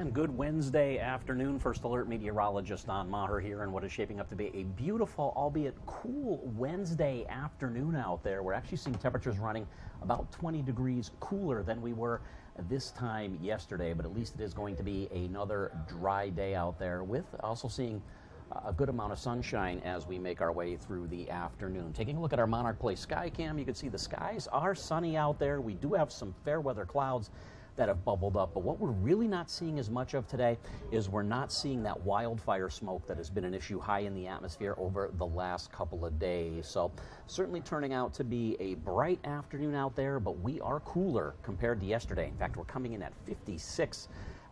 and good Wednesday afternoon. First Alert Meteorologist Don Maher here, and what is shaping up to be a beautiful, albeit cool, Wednesday afternoon out there. We're actually seeing temperatures running about 20 degrees cooler than we were this time yesterday, but at least it is going to be another dry day out there, with also seeing a good amount of sunshine as we make our way through the afternoon. Taking a look at our Monarch Place sky cam, you can see the skies are sunny out there. We do have some fair weather clouds that have bubbled up, but what we're really not seeing as much of today is we're not seeing that wildfire smoke that has been an issue high in the atmosphere over the last couple of days. So certainly turning out to be a bright afternoon out there, but we are cooler compared to yesterday. In fact, we're coming in at 56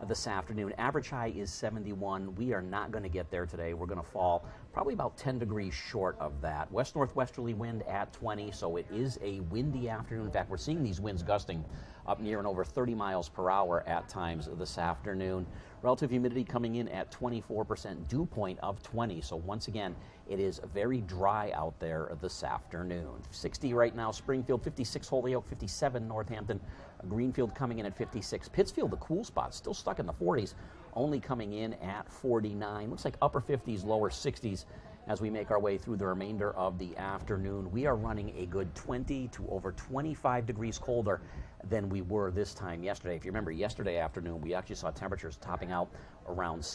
this afternoon. Average high is 71. We are not going to get there today. We're going to fall probably about 10 degrees short of that. West-northwesterly wind at 20, so it is a windy afternoon. In fact, we're seeing these winds gusting up near and over 30 miles per hour at times this afternoon. Relative humidity coming in at 24%, dew point of 20. So once again, it is very dry out there this afternoon. 60 right now, Springfield, 56 Holyoke, 57 Northampton, Greenfield coming in at 56. Pittsfield, the cool spot, still stuck in the 40s, only coming in at 49. Looks like upper 50s, lower 60s as we make our way through the remainder of the afternoon. We are running a good 20 to over 25 degrees colder than we were this time yesterday. If you remember, yesterday afternoon, we actually saw temperatures topping out around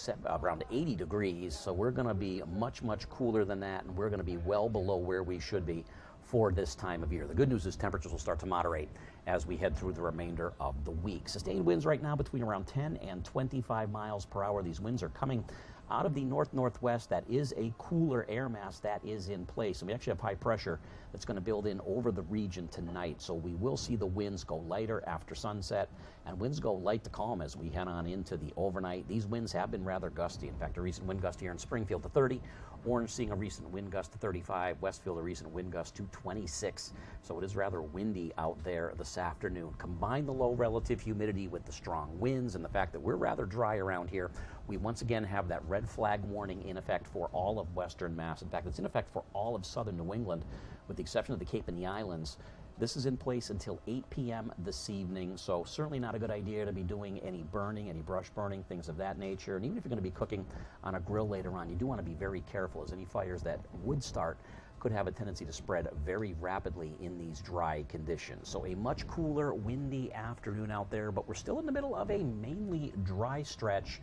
80 degrees. So we're going to be much, much cooler than that, and we're going to be well below where we should be for this time of year. The good news is temperatures will start to moderate as we head through the remainder of the week. Sustained winds right now between around 10 and 25 miles per hour. These winds are coming out of the north-northwest. That is a cooler air mass that is in place, and we actually have high pressure that's going to build in over the region tonight. So we will see the winds go lighter after sunset, and winds go light to calm as we head on into the overnight. These winds have been rather gusty. In fact, a recent wind gust here in Springfield to 30, Orange seeing a recent wind gust to 35, Westfield a recent wind gust to 26. So it is rather windy out there this afternoon. Combine the low relative humidity with the strong winds and the fact that we're rather dry around here, we once again have that red flag warning in effect for all of western Mass. In fact, it's in effect for all of southern New England, with the exception of the Cape and the Islands. This is in place until 8 p.m. this evening, so certainly not a good idea to be doing any burning, any brush burning, things of that nature. And even if you're going to be cooking on a grill later on, you do want to be very careful, as any fires that would start could have a tendency to spread very rapidly in these dry conditions. So a much cooler, windy afternoon out there, but we're still in the middle of a mainly dry stretch.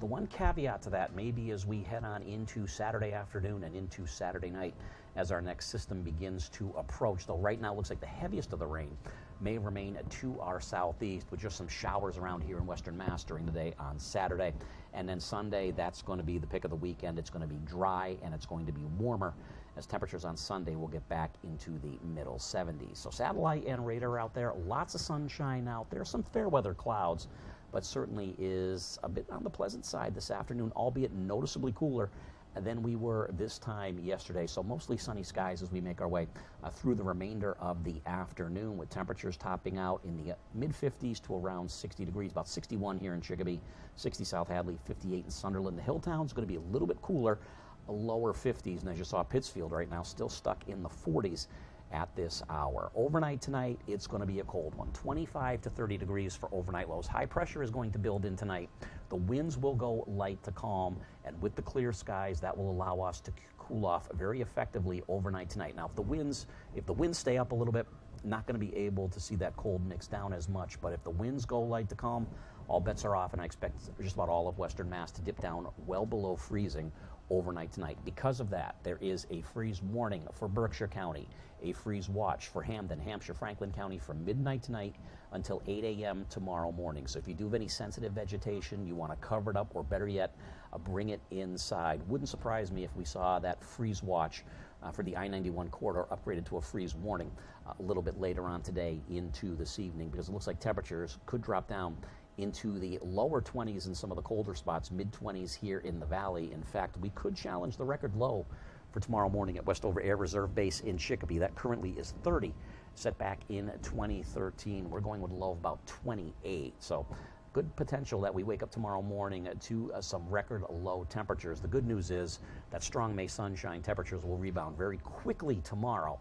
The one caveat to that may be as we head on into Saturday afternoon and into Saturday night as our next system begins to approach, though right now it looks like the heaviest of the rain may remain to our southeast, with just some showers around here in western Mass during the day on Saturday. And then Sunday, that's going to be the pick of the weekend. It's going to be dry and it's going to be warmer, as temperatures on Sunday will get back into the middle 70s. So satellite and radar out there, lots of sunshine out there, some fair weather clouds, but certainly is a bit on the pleasant side this afternoon, albeit noticeably cooler than we were this time yesterday. So mostly sunny skies as we make our way through the remainder of the afternoon, with temperatures topping out in the mid-50s to around 60 degrees, about 61 here in Chicopee, 60 South Hadley, 58 in Sunderland. The Hilltown's going to be a little bit cooler, lower 50s, and as you saw, Pittsfield right now still stuck in the 40s at this hour. Overnight tonight, it's going to be a cold one, 25 to 30 degrees for overnight lows. High pressure is going to build in tonight. The winds will go light to calm, and with the clear skies, that will allow us to cool off very effectively overnight tonight. Now, if the winds stay up a little bit, not going to be able to see that cold mix down as much, but if the winds go light to calm, all bets are off, and I expect just about all of western Mass to dip down well below freezing overnight tonight. Because of that, there is a freeze warning for Berkshire County, a freeze watch for Hamden, Hampshire, Franklin County from midnight tonight until 8 a.m. tomorrow morning. So if you do have any sensitive vegetation, you want to cover it up, or better yet, bring it inside. Wouldn't surprise me if we saw that freeze watch for the I-91 corridor upgraded to a freeze warning a little bit later on today into this evening, because it looks like temperatures could drop down into the lower 20s in some of the colder spots, mid-20s here in the valley. In fact, we could challenge the record low for tomorrow morning at Westover Air Reserve Base in Chicopee. That currently is 30, set back in 2013. We're going with a low of about 28. So good potential that we wake up tomorrow morning to some record low temperatures. The good news is that strong May sunshine temperatures will rebound very quickly tomorrow.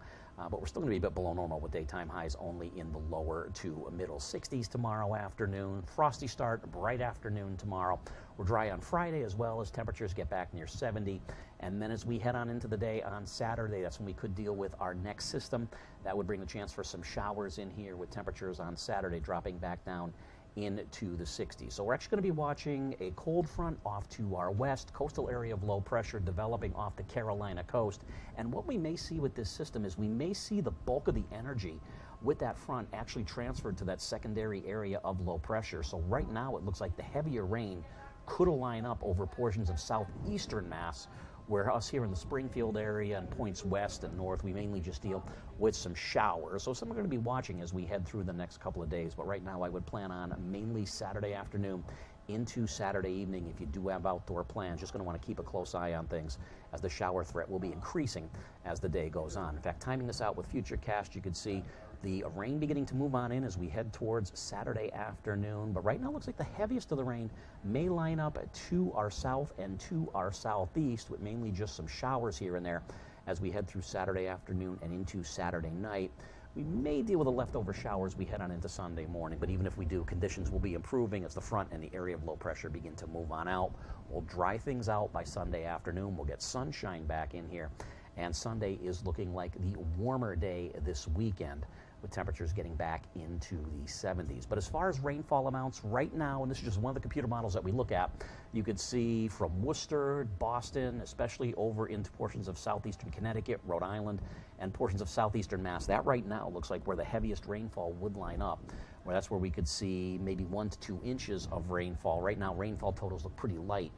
but we're still going to be a bit below normal with daytime highs only in the lower to middle 60s tomorrow afternoon. Frosty start, bright afternoon tomorrow. We're dry on Friday as well as temperatures get back near 70. And then as we head on into the day on Saturday, that's when we could deal with our next system. That would bring the chance for some showers in here with temperatures on Saturday dropping back down into the 60s. So we're actually going to be watching a cold front off to our west, coastal area of low pressure developing off the Carolina coast. And what we may see with this system is we may see the bulk of the energy with that front actually transferred to that secondary area of low pressure. So right now it looks like the heavier rain could line up over portions of southeastern Mass, where us here in the Springfield area and points west and north, we mainly just deal with some showers. So some are going to be watching as we head through the next couple of days. But right now I would plan on mainly Saturday afternoon into Saturday evening. If you do have outdoor plans, just going to want to keep a close eye on things as the shower threat will be increasing as the day goes on. In fact, timing this out with Futurecast, you could see the rain beginning to move on in as we head towards Saturday afternoon. But right now it looks like the heaviest of the rain may line up to our south and to our southeast, with mainly just some showers here and there as we head through Saturday afternoon and into Saturday night. We may deal with the leftover showers we head on into Sunday morning, but even if we do, conditions will be improving as the front and the area of low pressure begin to move on out. We'll dry things out by Sunday afternoon. We'll get sunshine back in here, and Sunday is looking like the warmer day this weekend, with temperatures getting back into the 70s. But as far as rainfall amounts right now, and this is just one of the computer models that we look at, you could see from Worcester, Boston, especially over into portions of southeastern Connecticut, Rhode Island, and portions of southeastern Mass. That right now looks like where the heaviest rainfall would line up, where that's where we could see maybe 1 to 2 inches of rainfall. Right now, rainfall totals look pretty light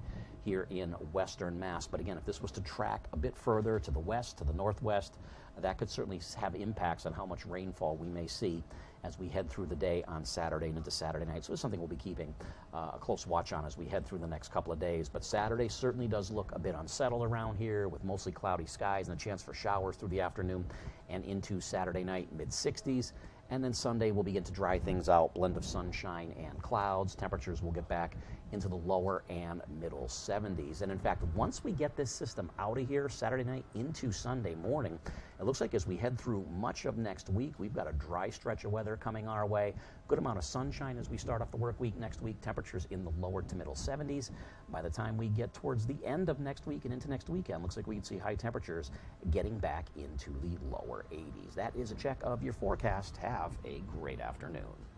here in western Mass. But again, if this was to track a bit further to the west, to the northwest, that could certainly have impacts on how much rainfall we may see as we head through the day on Saturday and into Saturday night. So it's something we'll be keeping a close watch on as we head through the next couple of days. But Saturday certainly does look a bit unsettled around here, with mostly cloudy skies and a chance for showers through the afternoon and into Saturday night, mid-60s. And then Sunday we'll begin to dry things out, blend of sunshine and clouds. Temperatures will get back into the lower and middle 70s. And in fact, once we get this system out of here Saturday night into Sunday morning, it looks like as we head through much of next week, we've got a dry stretch of weather coming our way. Good amount of sunshine as we start off the work week next week. Temperatures in the lower to middle 70s. By the time we get towards the end of next week and into next weekend, looks like we can see high temperatures getting back into the lower 80s. That is a check of your forecast. Have a great afternoon.